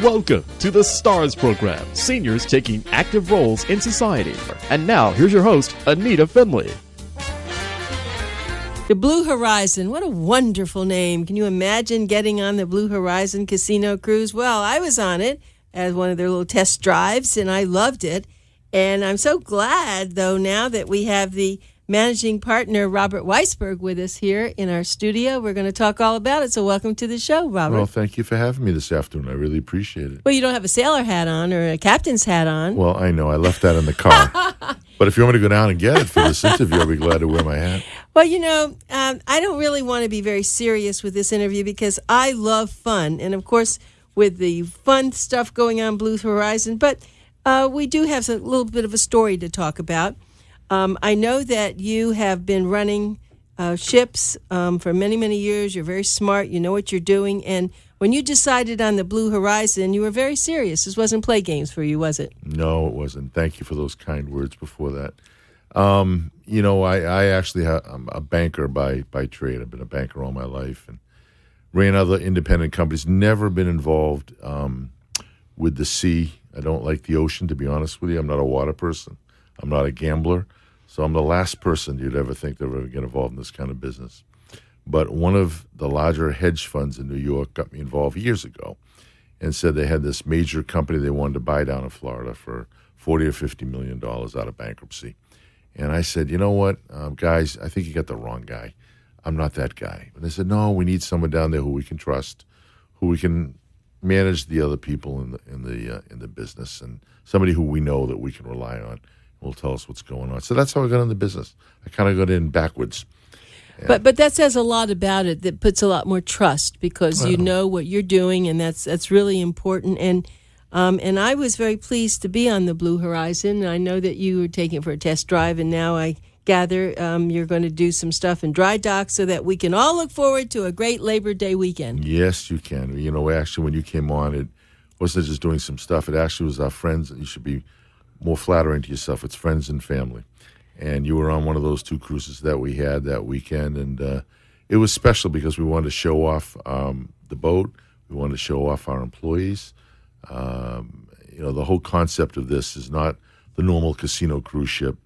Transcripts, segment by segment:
Welcome to the STARS program, seniors taking active roles in society. And now, here's your host, Anita Finley. The Blue Horizon, what a wonderful name. Can you imagine getting on the Blue Horizon casino cruise? Well, I was on it as one of their little test drives, and I loved it. And I'm so glad, though, now that we have the managing partner, Robert Weisberg, with us here in our studio. We're going to talk all about it, so welcome to the show, Robert. Well, thank you for having me this afternoon. I really appreciate it. Well, you don't have a sailor hat on or a captain's hat on. Well, I know. I left that in the car. But if you want me to go down and get it for this interview, I'll be glad to wear my hat. Well, you know, I don't really want to be very serious with this interview because I love fun. And, of course, with the fun stuff going on Blue Horizon, but we do have a little bit of a story to talk about. I know that you have been running ships for many, many years. You're very smart. You know what you're doing. And when you decided on the Blue Horizon, you were very serious. This wasn't play games for you, was it? No, it wasn't. Thank you for those kind words before that. You know, I actually I'm a banker by trade. I've been a banker all my life and ran other independent companies. Never been involved with the sea. I don't like the ocean, to be honest with you. I'm not a water person. I'm not a gambler. So I'm the last person you'd ever think that would ever get involved in this kind of business. But one of the larger hedge funds in New York got me involved years ago and said they had this major company they wanted to buy down in Florida for $40 or $50 million out of bankruptcy. And I said, you know what, guys, I think you got the wrong guy. I'm not that guy. And they said, no, we need someone down there who we can trust, who we can manage the other people in the business, and somebody who we know that we can rely on. Will tell us what's going on. So that's how I got in the business. I kind of got in backwards. But that says a lot about it. That puts a lot more trust because you know what you're doing, and that's really important. And I was very pleased to be on the Blue Horizon. I know that you were taking it for a test drive, and now I gather you're going to do some stuff in dry dock so that we can all look forward to a great Labor Day weekend. Yes, you can. You know, actually, when you came on, it wasn't just doing some stuff. It actually was our friends, and you should be more flattering to yourself. It's friends and family. And you were on one of those two cruises that we had that weekend. And it was special because we wanted to show off the boat. We wanted to show off our employees. You know, the whole concept of this is not the normal casino cruise ship.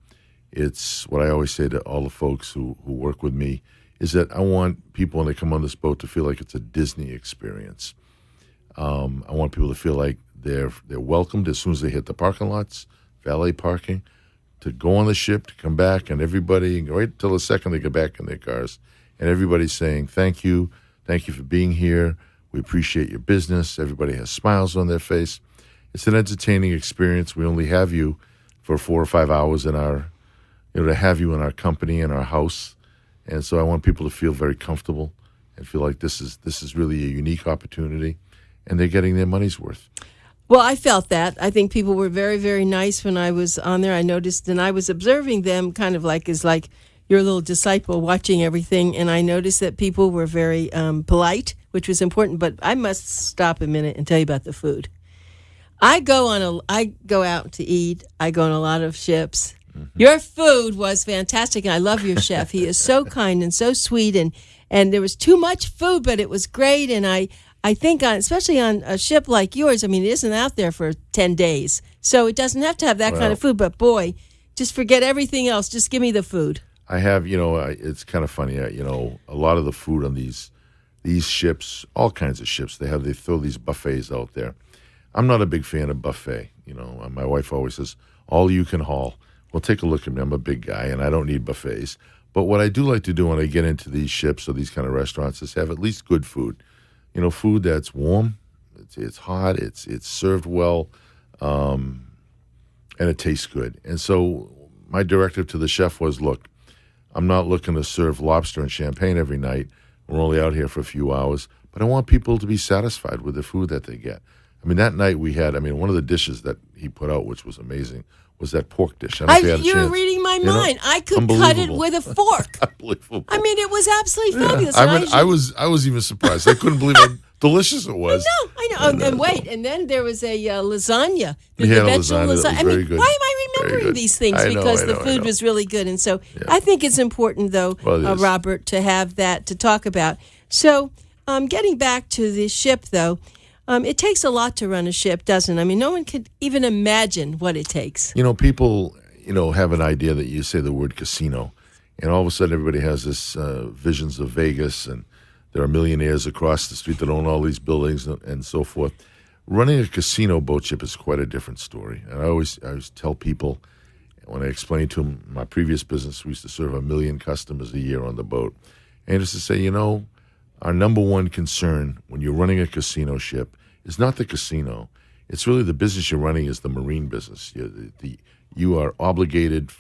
It's what I always say to all the folks who work with me is that I want people when they come on this boat to feel like it's a Disney experience. I want people to feel like they're welcomed as soon as they hit the parking lots, valet parking, to go on the ship, to come back, and everybody, right till the second they get back in their cars, and everybody's saying, thank you for being here, we appreciate your business, everybody has smiles on their face. It's an entertaining experience. We only have you for 4 or 5 hours in our, to have you in our company, in our house, and so I want people to feel very comfortable and feel like this is really a unique opportunity, and they're getting their money's worth. Well, I felt that. I think people were very, very nice when I was on there. I noticed, and I was observing them kind of like as like your little disciple watching everything, and I noticed that people were very polite, which was important. But I must stop a minute and tell you about the food. I go out to eat. I go on a lot of ships. Mm-hmm. Your food was fantastic, and I love your chef. He is so kind and so sweet, and there was too much food, but it was great, and I think, especially on a ship like yours, I mean, it isn't out there for 10 days. So it doesn't have to have that kind of food. But, boy, just forget everything else. Just give me the food. I have, it's kind of funny. A lot of the food on these ships, all kinds of ships, they throw these buffets out there. I'm not a big fan of buffet. My wife always says, all you can haul. Well, take a look at me. I'm a big guy, and I don't need buffets. But what I do like to do when I get into these ships or these kind of restaurants is have at least good food. Food that's warm, it's hot, it's served well, and it tastes good. And so my directive to the chef was, look, I'm not looking to serve lobster and champagne every night. We're only out here for a few hours. But I want people to be satisfied with the food that they get. I mean, that night we had, one of the dishes that he put out, which was amazing, was that pork dish. You're reading my mind. I could cut it with a fork. Unbelievable. It was absolutely fabulous. I was even surprised. I couldn't believe how delicious it was. I know. And wait, and then there was a lasagna. The vegetable lasagna. Very good. Why am I remembering these things? Because the food was really good. And so I think it's important, though, Robert, to have that to talk about. So getting back to the ship, though, It takes a lot to run a ship, doesn't it? I mean, no one could even imagine what it takes. People, have an idea that you say the word casino, and all of a sudden everybody has this visions of Vegas, and there are millionaires across the street that own all these buildings and so forth. Running a casino boat ship is quite a different story. And I always tell people, when I explain to them my previous business, we used to serve 1 million customers a year on the boat. And just to say, our number one concern when you're running a casino ship is not the casino. It's really the business you're running is the marine business. You are obligated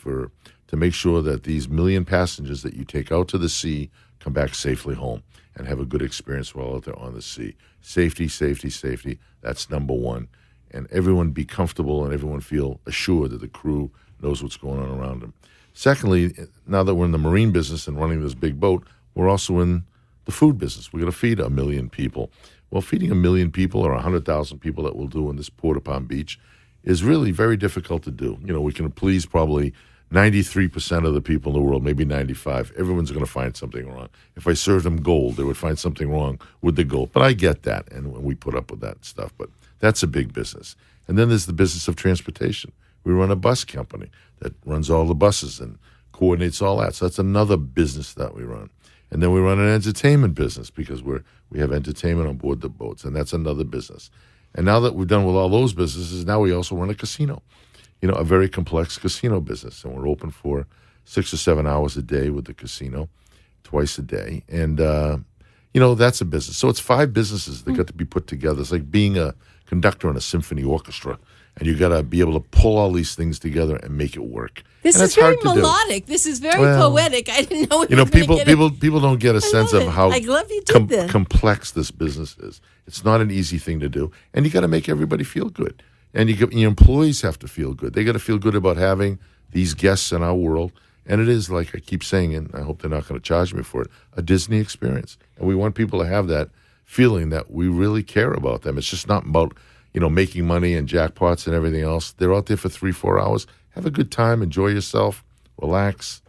to make sure that these 1 million passengers that you take out to the sea come back safely home and have a good experience while out there on the sea. Safety, safety, safety. That's number one. And everyone be comfortable and everyone feel assured that the crew knows what's going on around them. Secondly, now that we're in the marine business and running this big boat, we're also in the food business. We're going to feed 1 million people. Well, feeding 1 million people or 100,000 people that we'll do in this Port of Palm Beach is really very difficult to do. We can please probably 93% of the people in the world, maybe 95. Everyone's going to find something wrong. If I served them gold, they would find something wrong with the gold. But I get that, and we put up with that stuff. But that's a big business. And then there's the business of transportation. We run a bus company that runs all the buses and coordinates all that. So that's another business that we run. And then we run an entertainment business because we have entertainment on board the boats, and that's another business. And now that we're done with all those businesses, now we also run a casino. A very complex casino business. And we're open for 6 or 7 hours a day with the casino, twice a day. And, that's a business. So it's 5 businesses that got to be put together. It's like being a conductor in a symphony orchestra. And you got to be able to pull all these things together and make it work. This is very melodic. This is very poetic. I didn't know. People don't get a sense of how complex this business is. It's not an easy thing to do, and you got to make everybody feel good. And your employees have to feel good. They got to feel good about having these guests in our world. And it is, like I keep saying, and I hope they're not going to charge me for it, a Disney experience. And we want people to have that feeling that we really care about them. It's just not about, making money and jackpots and everything else. They're out there for 3-4 hours. Have a good time. Enjoy yourself. Relax.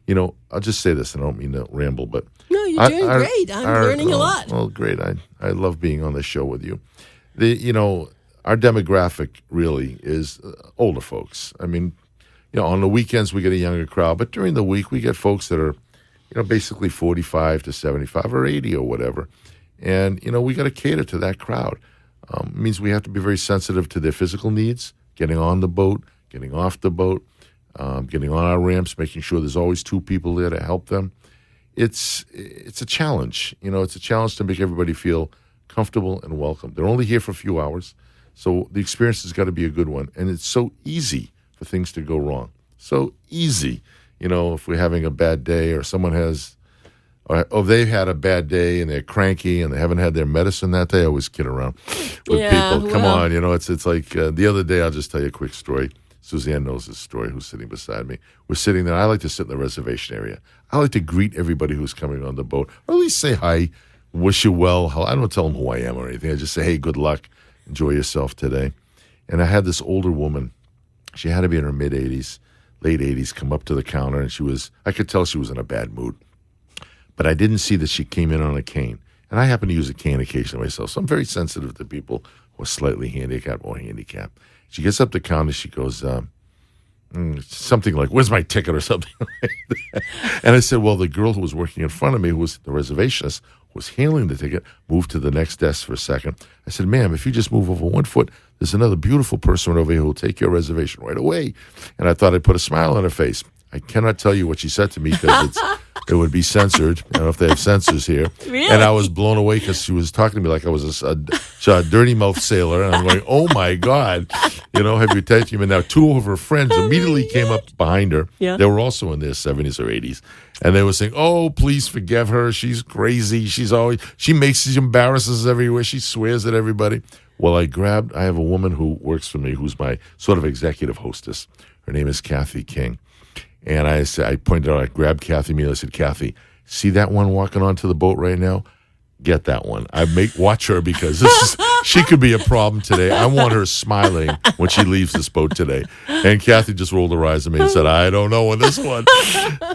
I'll just say this, and I don't mean to ramble, but... No, you're doing great. I'm learning a lot. Well, great. I love being on the show with you. Our demographic really is older folks. I mean, on the weekends we get a younger crowd, but during the week we get folks that are, basically 45 to 75 or 80 or whatever. And, we got to cater to that crowd. It means we have to be very sensitive to their physical needs, getting on the boat, getting off the boat, getting on our ramps, making sure there's always 2 people there to help them. It's a challenge. It's a challenge to make everybody feel comfortable and welcome. They're only here for a few hours. So the experience has got to be a good one. And it's so easy for things to go wrong. So easy. If we're having a bad day or someone has, or they've had a bad day and they're cranky and they haven't had their medicine that day, I always kid around with people. Come on, it's like the other day, I'll just tell you a quick story. Suzanne knows this story, who's sitting beside me. We're sitting there. I like to sit in the reservation area. I like to greet everybody who's coming on the boat, or at least say hi, wish you well. I don't tell them who I am or anything. I just say, hey, good luck. Enjoy yourself today. And I had this older woman. She had to be in her mid-80s, late 80s, come up to the counter, and I could tell she was in a bad mood. But I didn't see that she came in on a cane. And I happen to use a cane occasionally myself, so I'm very sensitive to people who are slightly handicapped or handicapped. She gets up to the counter, she goes, something like, where's my ticket or something like that. And I said, well, the girl who was working in front of me, who was the reservationist, was handling the ticket, moved to the next desk for a second. I said, ma'am, if you just move over 1 foot, there's another beautiful person over here who will take your reservation right away. And I thought I'd put a smile on her face. I cannot tell you what she said to me because it would be censored. I don't know if they have censors here. Really? And I was blown away because she was talking to me like I was a dirty mouth sailor. And I'm going, oh, my God. Have you taken me? And now 2 of her friends immediately came up behind her. Yeah. They were also in their 70s or 80s. And they were saying, oh, please forgive her. She's crazy. She embarrasses everywhere. She swears at everybody. Well, I have a woman who works for me who's my sort of executive hostess. Her name is Kathy King. And I pointed out, I grabbed Kathy and I said, Kathy, see that one walking onto the boat right now? Get that one. Watch her because she could be a problem today. I want her smiling when she leaves this boat today. And Kathy just rolled her eyes at me and said, I don't know on this one.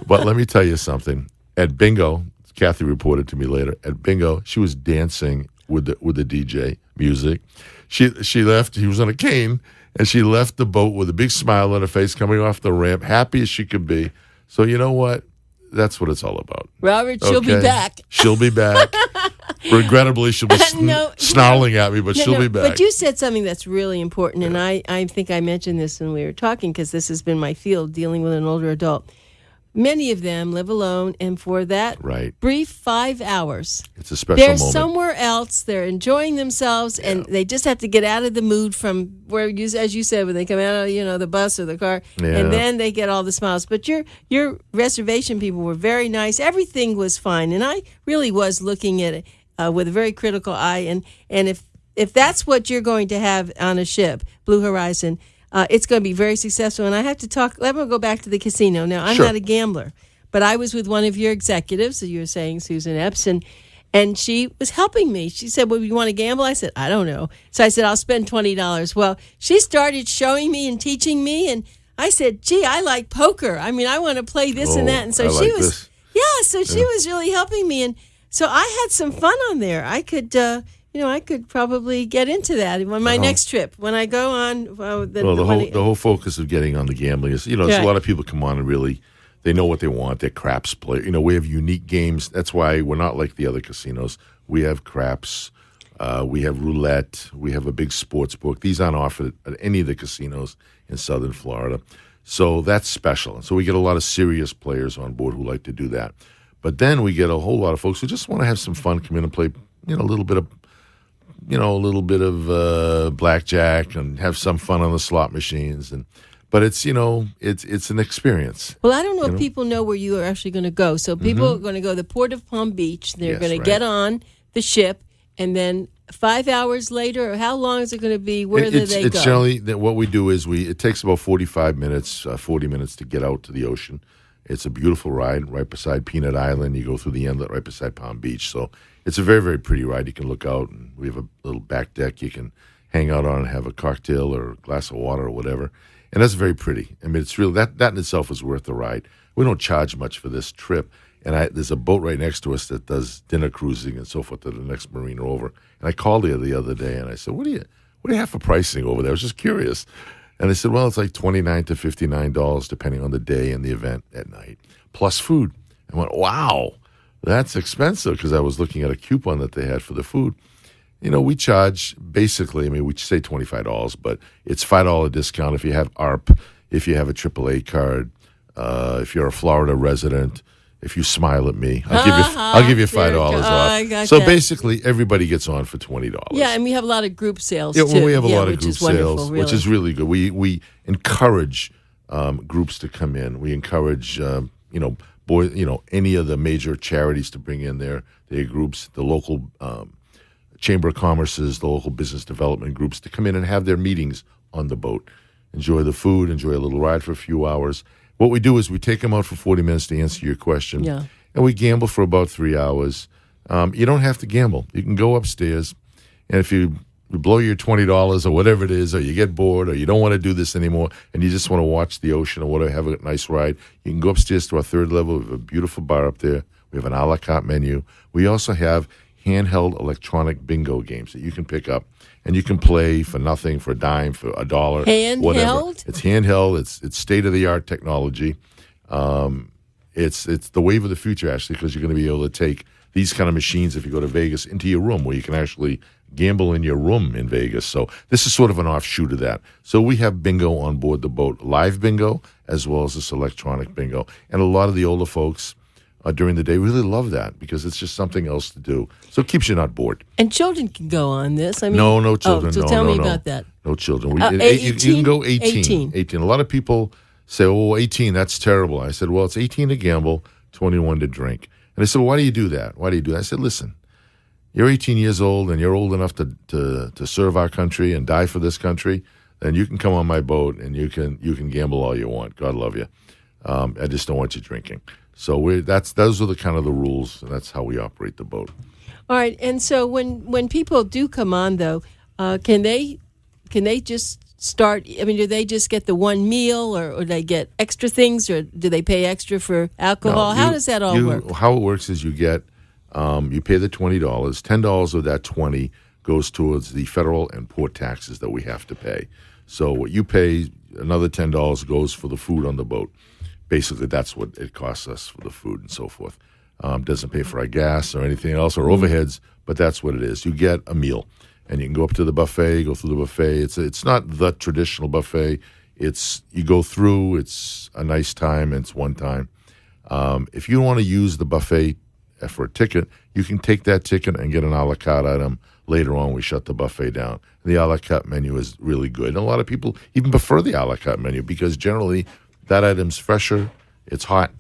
But let me tell you something. At bingo, Kathy reported to me later, at bingo, she was dancing with the DJ music. She left. He was on a cane, and she left the boat with a big smile on her face, coming off the ramp, happy as she could be. So you know what? That's what it's all about. Robert, she'll be back. She'll be back. Regrettably, she'll be snarling at me, but she'll be back. But you said something that's really important, and I think I mentioned this when we were talking, because this has been my field, dealing with an older adult. Many of them live alone, and for that brief 5 hours, it's a special they're moment. somewhere else. They're enjoying themselves, and they just have to get out of the mood from where, as you said, when they come out of the bus or the car, and then they get all the smiles. But your reservation people were very nice. Everything was fine, and I really was looking at it with a very critical eye. And if that's what you're going to have on a ship, Blue Horizon, it's going to be very successful. And I have to talk. I'm going to go back to the casino. Now, I'm not a gambler, but I was with one of your executives, you were saying, Susan Epps, and she was helping me. She said, well, you want to gamble? I said, I don't know. So I said, I'll spend $20. Well, she started showing me and teaching me, and I said, gee, I like poker. I mean, I want to play this and that. And so she was really helping me. And so I had some fun on there. I could... I could probably get into that on my next trip when I go on. The whole focus of getting on the gambling is, there's a lot of people come on and really, they know what they want. They're craps players. We have unique games. That's why we're not like the other casinos. We have craps. We have roulette. We have a big sports book. These aren't offered at any of the casinos in Southern Florida. So that's special. And so we get a lot of serious players on board who like to do that. But then we get a whole lot of folks who just want to have some fun, come in and play, a little bit of blackjack and have some fun on the slot machines, but it's an experience. Well, I don't know if people know where you are actually going to go. So people are going to go to the Port of Palm Beach. They're going to get on the ship, and then 5 hours later, or how long is it going to be? Where do they go? It's generally what we do is it takes about 45 minutes, 40 minutes to get out to the ocean. It's a beautiful ride right beside Peanut Island. You go through the inlet right beside Palm Beach. So it's a very, very pretty ride. You can look out, and we have a little back deck you can hang out on and have a cocktail or a glass of water or whatever. And that's very pretty. I mean, it's real. That in itself is worth the ride. We don't charge much for this trip. And there's a boat right next to us that does dinner cruising and so forth to the next marina over. And I called her the other day, and I said, what do you have for pricing over there? I was just curious. And they said, well, it's like $29 to $59 depending on the day and the event at night, plus food. I went, wow, that's expensive, because I was looking at a coupon that they had for the food. We charge basically, we say $25, but it's $5 discount if you have ARP, if you have a AAA card, if you're a Florida resident. If you smile at me, I'll give you $5 off. So basically, everybody gets on for $20. Yeah, and we have a lot of group sales too. Yeah, we have a lot of group sales, really. Which is really good. We encourage groups to come in. We encourage any of the major charities to bring in their groups, the local Chamber of Commerce's, the local business development groups to come in and have their meetings on the boat. Enjoy the food, enjoy a little ride for a few hours. What we do is we take them out for 40 minutes to answer your question, and we gamble for about 3 hours. You don't have to gamble. You can go upstairs, and if you blow your $20 or whatever it is, or you get bored, or you don't want to do this anymore, and you just want to watch the ocean or want to have a nice ride, you can go upstairs to our third level. We have a beautiful bar up there. We have an a la carte menu. We also have handheld electronic bingo games that you can pick up. And you can play for nothing, for a dime, for $1, whatever. It's handheld. It's state-of-the-art technology. It's the wave of the future, actually, because you're going to be able to take these kind of machines, if you go to Vegas, into your room, where you can actually gamble in your room in Vegas. So this is sort of an offshoot of that. So we have bingo on board the boat, live bingo, as well as this electronic bingo. And a lot of the older folks during the day really love that, because it's just something else to do. So it keeps you not bored. And children can go on this. No children. So tell me about that. No children. You 18? can go 18. 18. A lot of people say, 18, that's terrible. I said, well, it's 18 to gamble, 21 to drink. And they said, well, why do you do that? Why do you do that? I said, listen, you're 18 years old and you're old enough to serve our country and die for this country, then you can come on my boat and you can gamble all you want. God love you. I just don't want you drinking. So those are the kind of the rules, and that's how we operate the boat. All right, and so when people do come on, though, can they just start? Do they just get the one meal, or they get extra things, or do they pay extra for alcohol? No, how does that all work? How it works is you get You pay the $20. $10 of that 20 goes towards the federal and port taxes that we have to pay. So what you pay, another $10 goes for the food on the boat. Basically, that's what it costs us for the food and so forth. Doesn't pay for our gas or anything else or overheads, but that's what it is. You get a meal, and you can go up to the buffet, go through the buffet. It's not the traditional buffet. It's you go through. It's a nice time, and it's one time. If you want to use the buffet for a ticket, you can take that ticket and get an a la carte item later on. We shut the buffet down. The a la carte menu is really good. And a lot of people even prefer the a la carte menu because generally that item's fresher, it's hot.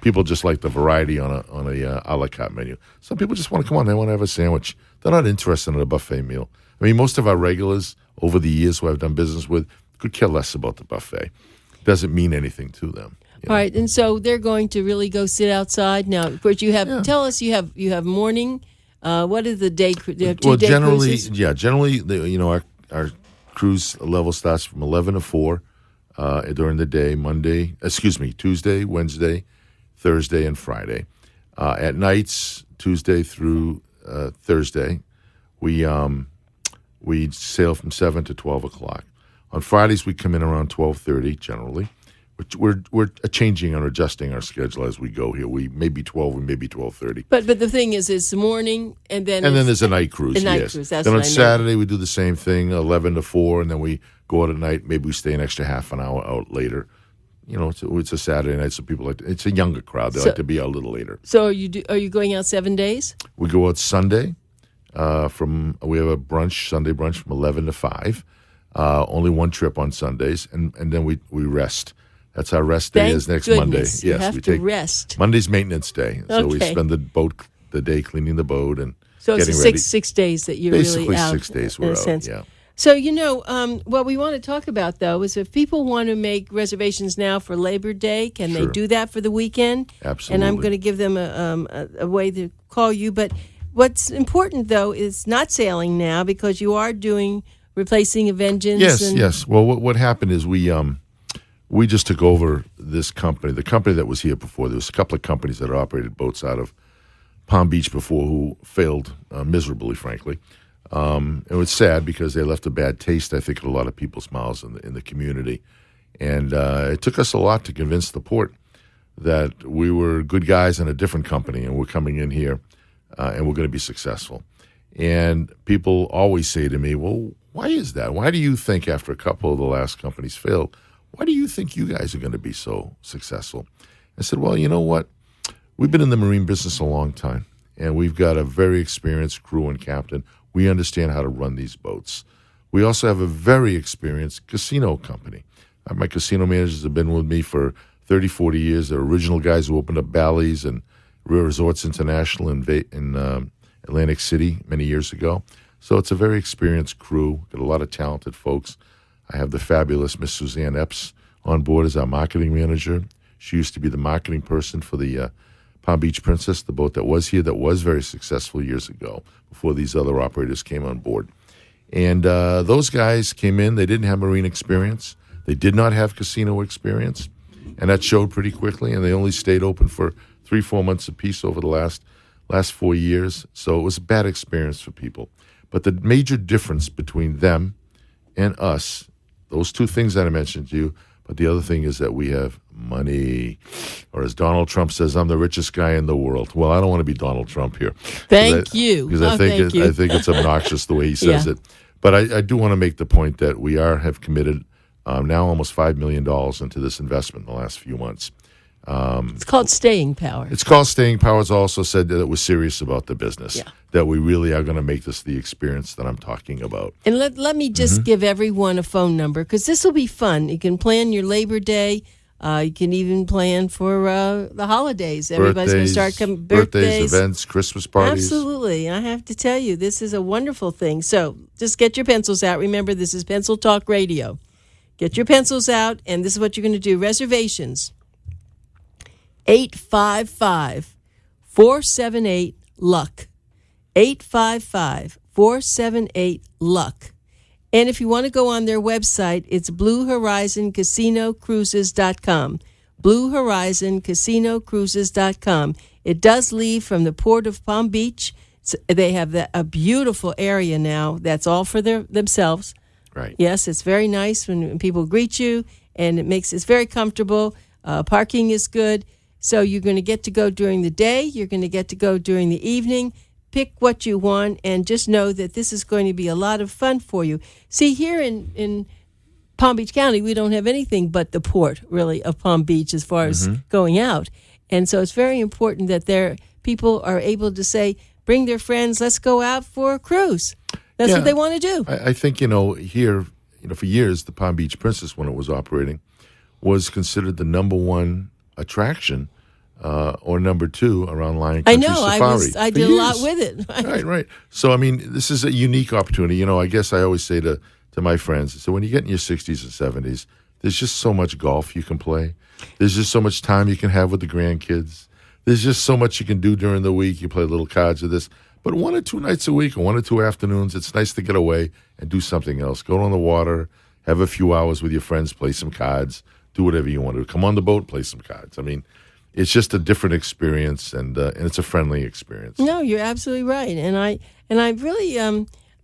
People just like the variety on a la carte menu. Some people just want to come on, they want to have a sandwich. They're not interested in a buffet meal. I mean, most of our regulars over the years who I've done business with could care less about the buffet. It doesn't mean anything to them. All right, and so they're going to really go sit outside now. Of course, you have. Tell us, you have morning. What is the day? You have two day cruises? Generally, our cruise level starts from 11 to 4 during the day. Tuesday, Wednesday, Thursday, and Friday. At nights, Tuesday through Thursday, we sail from 7 to 12 o'clock. On Fridays, we come in around 12:30 generally. We're changing and adjusting our schedule as we go here. We may be 12, we may be 12:30. But the thing is, it's the morning, and then there's a night cruise. Cruise. That's then what on Saturday we do the same thing, 11 to 4, and then we go out at night. Maybe we stay an extra half an hour out later. It's a Saturday night, so people it's a younger crowd. They like to be out a little later. So are you going out 7 days? We go out Sunday. We have a Sunday brunch from 11 to 5. Only one trip on Sundays, and then we rest. That's our rest day. Is next Monday. Yes, you have to rest. Monday's maintenance day, so we spend the day cleaning the boat and so getting it's ready. 6 days that you're Basically really out. 6 days we're in a out. sense. Yeah. So what we want to talk about though is if people want to make reservations now for Labor Day, can they do that for the weekend? Absolutely. And I'm going to give them a way to call you. But what's important though is not sailing now because you are doing replacing of engines. Yes. Well, what happened is we just took over this company. The company that was here before, there was a couple of companies that operated boats out of Palm Beach before who failed miserably, frankly. It was sad because they left a bad taste, I think, in a lot of people's mouths in the community. And it took us a lot to convince the port that we were good guys in a different company and we're coming in here and we're going to be successful. And people always say to me, well, why is that? Why do you think after a couple of the last companies failed, why do you think you guys are going to be so successful? I said, well, you know what? We've been in the marine business a long time, and we've got a very experienced crew and captain. We understand how to run these boats. We also have a very experienced casino company. My casino managers have been with me for 30, 40 years. They're original guys who opened up Bally's and Real Resorts International in Atlantic City many years ago. So it's a very experienced crew, got a lot of talented folks. I have the fabulous Miss Suzanne Epps on board as our marketing manager. She used to be the marketing person for the Palm Beach Princess, the boat that was here, that was very successful years ago before these other operators came on board. And those guys came in. They didn't have marine experience. They did not have casino experience. And that showed pretty quickly. And they only stayed open for 3-4 months apiece over the last 4 years. So it was a bad experience for people. But the major difference between them and us, those two things that I mentioned to you, but the other thing is that we have money. Or as Donald Trump says, I'm the richest guy in the world. Well, I don't want to be Donald Trump here. Thank you. Because I think it's obnoxious the way he says it. But I do want to make the point that we have committed now almost $5 million into this investment in the last few months. It's called staying power. It's called staying power. It's also said that we're serious about the business, that we really are going to make this the experience that I'm talking about. And let me just give everyone a phone number because this will be fun. You can plan your Labor Day. You can even plan for the holidays. Everybody's going to start coming. Birthdays, events, Christmas parties. Absolutely. I have to tell you, this is a wonderful thing. So just get your pencils out. Remember, this is Pencil Talk Radio. Get your pencils out, and this is what you're going to do. Reservations. 855-478-LUCK. 855-478-LUCK. And if you want to go on their website, it's BlueHorizonCasinoCruises.com. BlueHorizonCasinoCruises.com. It does leave from the port of Palm Beach. They have a beautiful area now that's all for themselves. Right. Yes, it's very nice when people greet you, and it's very comfortable. Parking is good. So you're going to get to go during the day. You're going to get to go during the evening. Pick what you want, and just know that this is going to be a lot of fun for you. See, here in Palm Beach County, we don't have anything but the port, really, of Palm Beach as far as going out. And so it's very important that people are able to say, bring their friends, let's go out for a cruise. That's what they want to do. I think, here, for years, the Palm Beach Princess, when it was operating, was considered the number one attraction or number two around Lion Country Safari. I did a lot with it. Right. So, this is a unique opportunity. I guess I always say to my friends, so when you get in your 60s and 70s, there's just so much golf you can play. There's just so much time you can have with the grandkids. There's just so much you can do during the week. You play little cards of this. But 1 or 2 nights a week or 1 or 2 afternoons, it's nice to get away and do something else. Go on the water, have a few hours with your friends, play some cards, do whatever you want to do. Come on the boat, play some cards. It's just a different experience, and it's a friendly experience. No, you're absolutely right. And I really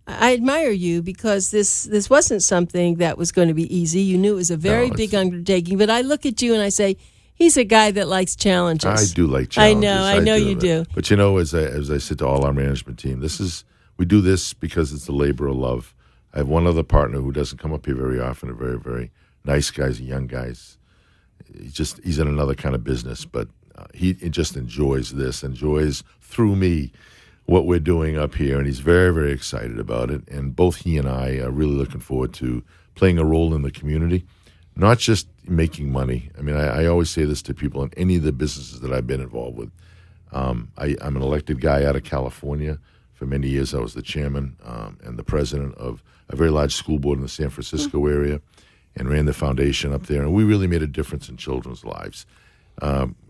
I admire you, because this wasn't something that was going to be easy. You knew it was a very big undertaking. But I look at you and I say, he's a guy that likes challenges. I do like challenges. I know you do. But as I said to all our management team, we do this because it's a labor of love. I have one other partner who doesn't come up here very often. A very, very nice guy, a young guy. He's in another kind of business, but he just enjoys through me what we're doing up here, and he's very, very excited about it. And both he and I are really looking forward to playing a role in the community. Not just making money. I always say this to people in any of the businesses that I've been involved with. I'm an elected guy out of California. For many years, I was the chairman and the president of a very large school board in the San Francisco area, and ran the foundation up there. And we really made a difference in children's lives.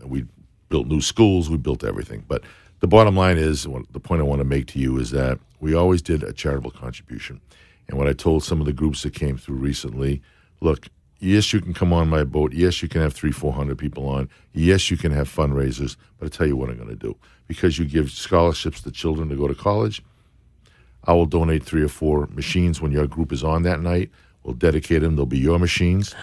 We built new schools. We built everything. But the bottom line is, the point I want to make to you is that we always did a charitable contribution. And what I told some of the groups that came through recently, look, yes, you can come on my boat. Yes, you can have 300-400 people on. Yes, you can have fundraisers. But I'll tell you what I'm going to do. Because you give scholarships to children to go to college, I will donate 3 or 4 machines when your group is on that night. We'll dedicate them. They'll be your machines.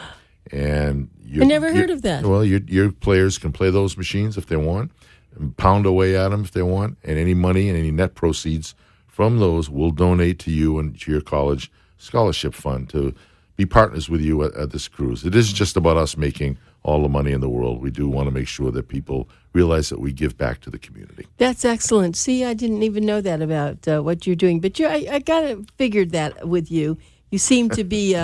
And I never heard of that. Well, your players can play those machines if they want, and pound away at them if they want. And any money and any net proceeds from those we'll donate to you and to your college scholarship fund to be partners with you at this cruise. It isn't just about us making all the money in the world. We do want to make sure that people realize that we give back to the community. That's excellent. See, I didn't even know that about what you're doing. But I kind of figured that with you. You seem to be,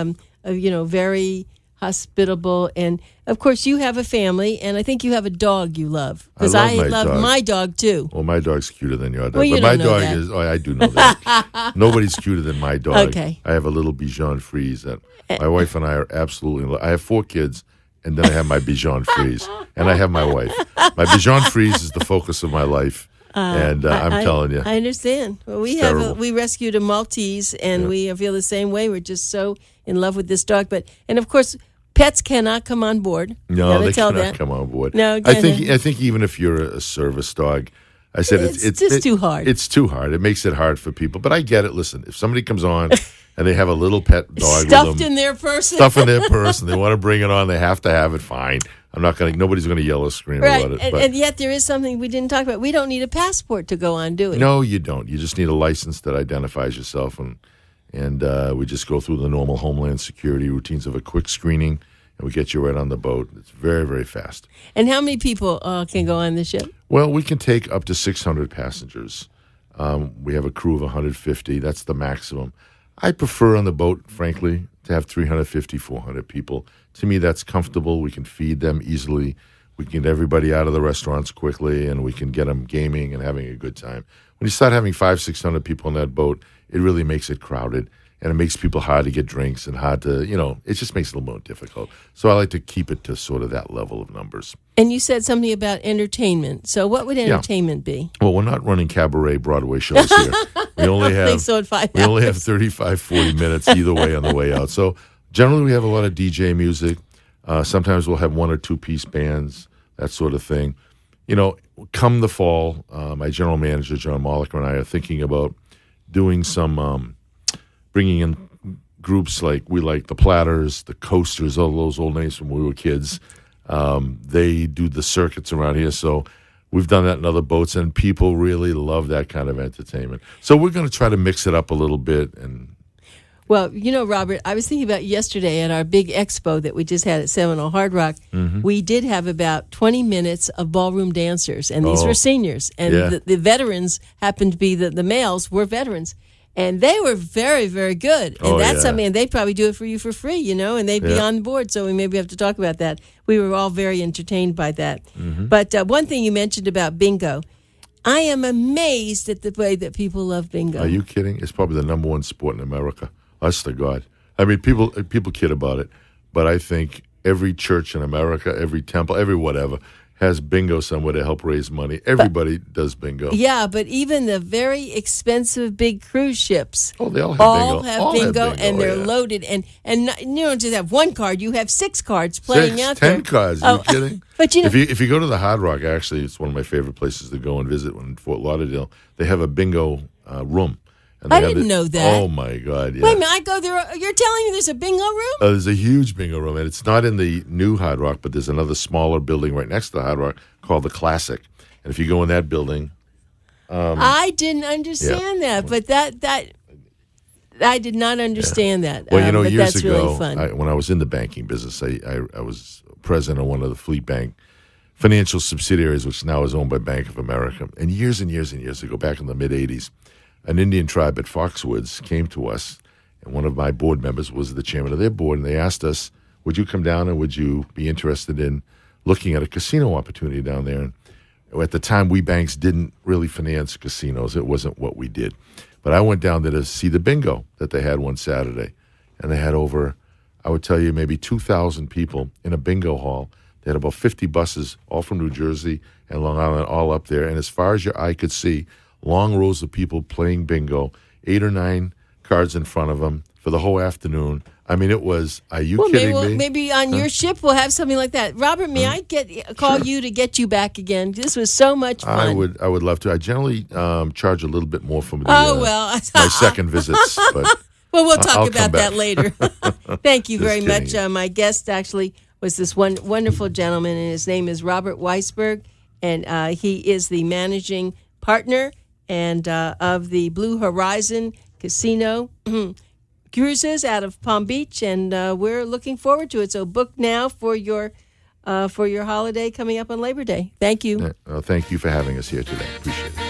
very hospitable. And, of course, you have a family, and I think you have a dog you love. Because I love my dog, too. Well, my dog's cuter than your dog. Well, but my dog is, I do know that. Nobody's cuter than my dog. Okay. I have a little Bichon Frise that my wife and I are absolutely in love. I have 4 kids, and then I have my Bichon Frise. And I have my wife. My Bichon Frise is the focus of my life. And I'm telling you. I understand. Well, we rescued a Maltese, and we feel the same way. We're just so in love with this dog. And of course, pets cannot come on board. No, they cannot come on board. No, I think even if you're a service dog, I said it's just too hard. It's too hard. It makes it hard for people. But I get it. Listen, if somebody comes on and they have a little pet dog stuffed in their purse, and they want to bring it on, they have to have it. Fine. Nobody's going to yell or scream about it. And yet there is something we didn't talk about. We don't need a passport to go on, do we? No, you don't. You just need a license that identifies yourself, and we just go through the normal Homeland Security routines of a quick screening, and we get you right on the boat. It's very, very fast. And how many people can go on the ship? Well, we can take up to 600 passengers. We have a crew of 150. That's the maximum. I prefer on the boat, frankly, to have 350, 400 people. To me, that's comfortable. We can feed them easily. We can get everybody out of the restaurants quickly, and we can get them gaming and having a good time. When you start having 500, 600 people on that boat, it really makes it crowded, and it makes people hard to get drinks and hard to, it just makes it a little more difficult. So I like to keep it to sort of that level of numbers. And you said something about entertainment. So what would entertainment be? Well, we're not running cabaret Broadway shows here. We only have 35, 40 minutes either way on the way out. So generally we have a lot of DJ music. Sometimes we'll have 1 or 2 piece bands, that sort of thing. come the fall, my general manager, John Molliker, and I are thinking about doing some, bringing in groups like the Platters, the Coasters, all those old names from when we were kids. They do the circuits around here, so we've done that in other boats, and people really love that kind of entertainment. So we're going to try to mix it up a little bit. Well, Robert, I was thinking about yesterday at our big expo that we just had at Seminole Hard Rock. Mm-hmm. We did have about 20 minutes of ballroom dancers, and these were seniors. And the veterans happened to be the males were veterans. And they were very, very good. And that's something, and they'd probably do it for you for free, and they'd be on board. So we maybe have to talk about that. We were all very entertained by that. Mm-hmm. But one thing you mentioned about bingo, I am amazed at the way that people love bingo. Are you kidding? It's probably the number one sport in America. Honest to God. I mean, people kid about it, but I think every church in America, every temple, every whatever, has bingo somewhere to help raise money. Everybody does bingo. Yeah, but even the very expensive big cruise ships, they all have bingo, and they're loaded. And you don't just have one card; you have 6 cards playing out 10 there. 10 cards. Are you kidding? But if you go to the Hard Rock, actually, it's one of my favorite places to go and visit. In Fort Lauderdale, they have a bingo room. And I didn't know that. Oh, my God, yeah. Wait a minute, I go there. You're telling me there's a bingo room? There's a huge bingo room, and it's not in the new Hard Rock, but there's another smaller building right next to the Hard Rock called the Classic. And if you go in that building... I didn't understand that, but that I did not understand that. Well, but years that's ago, really fun. when I was in the banking business, I was president of one of the Fleet Bank financial subsidiaries, which now is owned by Bank of America. And years ago, back in the mid-'80s, an Indian tribe at Foxwoods came to us, and one of my board members was the chairman of their board, and they asked us, would you come down and would you be interested in looking at a casino opportunity down there? And at the time, we banks didn't really finance casinos. It wasn't what we did. But I went down there to see the bingo that they had one Saturday, and they had over, I would tell you, maybe 2,000 people in a bingo hall. They had about 50 buses, all from New Jersey and Long Island, all up there. And as far as your eye could see, long rows of people playing bingo, 8 or 9 cards in front of them for the whole afternoon. I mean, it was, are you kidding me? Maybe on your ship we'll have something like that. Robert, may I call you to get you back again? This was so much fun. I would love to. I generally charge a little bit more for my second visits. But well, we'll talk about that later. Thank you very much. My guest actually was this wonderful gentleman, and his name is Robert Weisberg, and he is the managing partner and of the Blue Horizon Casino Cruises out of Palm Beach, and we're looking forward to it. So book now for your holiday coming up on Labor Day. Thank you. Thank you for having us here today. Appreciate it.